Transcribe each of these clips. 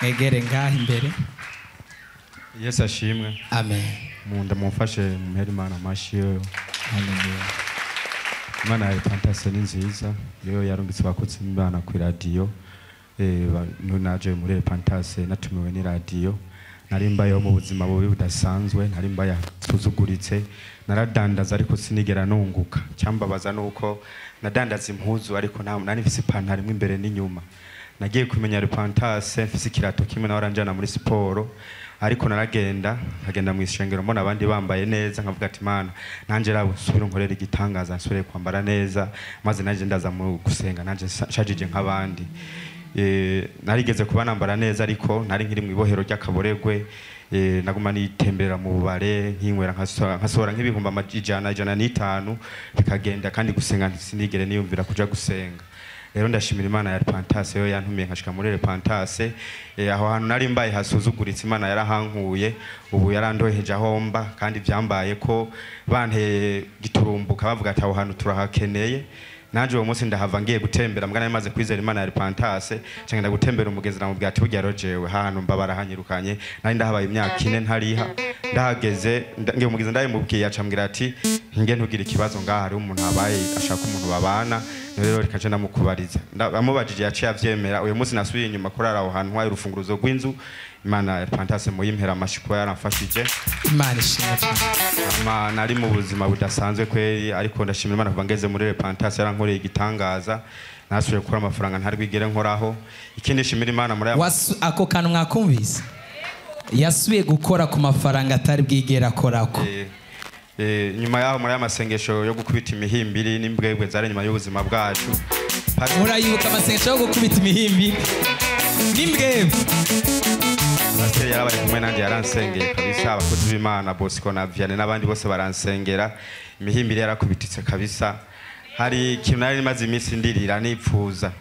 egere ngaha imbere. Yesu ashimwe. Amen. Munda mumfashe mumpere Imana amashi. Haleluya. Imana ya Repentance ni nziza. Yo yarungitse abakozi b'Imana ku radio. Naje muri Repentance natumiwe ni radio. Narimbayeho mu buzima bubi budasanzwe, narimbaye suzuguritse, naradandaza ariko sinigera nunguka. Cyambabaza nuko nadandaza impuzu ariko nari mfise ipantaro imwe imbere n'inyuma. Nagiye kumenya Repentance mfise ikirato kimwe na waranjana muri siporo, ariko naragenda mu ishengero mbona abandi bambaye neza, nkavuga ati Mana nanje rabo subira nkorera igitangaza nsubire kwambara neza, maze naje ndaza mu gusenga nanje shajije nk'abandi. Narigeze kuba nambara neza ariko nari nkiri mu ibohero ry'akaboregwe. Naguma nitembera mu bubare nkinywera nkasora nk'ibihumbi amajana 105 bikagenda, kandi gusenga sinigere niyumvira kuja gusenga. Rero ndashimira Imana ya Repentance yo yantumiye nkashika muri Repentance. Aho hantu nari mbaye hasuzuguritse, Imana yarahankuye, ubu yarandoheje ahomba, kandi byambaye ko banteye giturumbuka bavuga ati aho hantu turahakeneye. Nanje uwo munsi ndahava ngiye gutembera, mbwa nari maze kwizera Imana ya Repentance, cyangwa gutembera umugezi namubwira ati burya rojewe hantu mbabara hanyirukanye, nari ndahabaye imyaka 4 ntariha. Ndahageze ngiye umugezi ndayimubwiye, acambwira ati nge ntugira ikibazo ngaha hari umuntu abaye ashaka umuntu babana, rero rikaje namukubariza. Amubajije yaciye avyemera. Uyu munsi nasubiye inyuma kurara aho hantu haye urufunguruzo rw'inzu. Imana ya Repentance muyimpera amashiko yaramfashije. Imana ishimwe. Nari mu buzima budasanzwe kweri, ariko ndashimira Imana kuva ngeze muri Repentance yarankoreye igitangaza. Nasubiye gukora amafaranga ntari bwigere nkoraho. Ikindi shimira Imana muri ako kantu mwakumvise yasubiye gukora ku mafaranga atari bwigera akorako. Nyuma yaho muri amasengesho yo gukubita imihimbiri n'imbwebwe zari nyuma y'ubuzima bwacu. Murayibuka amasengesho yo gukubita imihimbiri n'imbwebwe? Pastor yarabaye kumwe nanjye yaransengeye kabisa, abakozi b'Imana Bosco na Vianney n'abandi bose baransengera. Imihimbiri yarakubititse kabisa. Hari ikintu nari maze iminsi ndirira nipfuza.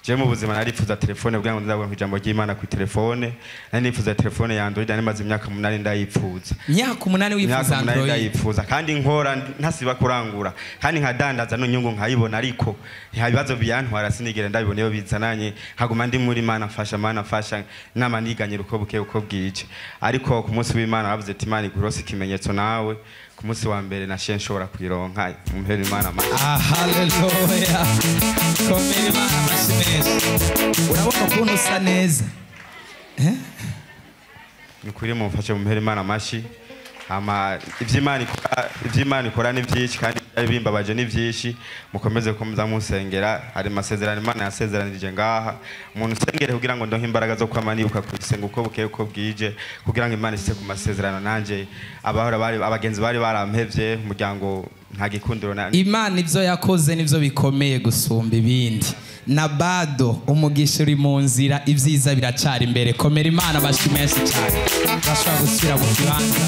Je mu buzima narifuza telefone kugira ngo nzavuga ku ijambo ry'Imana ku telefone. Nari nifuza telefone ya Android, nari maze imyaka 8 ndayipfuza. Myaka 8 wifuza Android? Ndayipfuza kandi nkora ntasiba kurangura, kandi nkadandaza no nyungu nkayibona, ariko ntihabibazo byantwara sinigere ndabibona iyo bizananye. Haguma ndi muri Mana mfasha nama niganyira uko buke uko bwije. Ariko ku munsi w'Imana bavuze ati Imana igurose ikimenyetso nawe. Ku munsi wa mbere nashiye nshobora kwironka. Mumpera Imana amashi. Haleluya. Komera Imana amashi neza. Urabona ukuntu usa neza? Nikuri mumfashe mumpera Imana amashi. Ivy'Imana ikora ni byinshi, kandi bimbabaje ni byinshi. Mukomeze ko muza musengera. Hari masezerano Imana yasezeranije ngaha. Umuntu usengere kugira ngo ndonke imbaraga zo kwamanibuka kusenga uko buke uko bwije, kugira ngo Imana ise ku masezerano nanje abahora bari abagenzi bari barampevye umuryango nta gikundiro na Imana. Ivyo yakoze nivyo bikomeye gusumba ibindi. Nabado umugisha uri mu nzira, ivyiza biracari imbere. Komera Imana amashyi menshi cyane. Bashobora gusubira mu kibanza.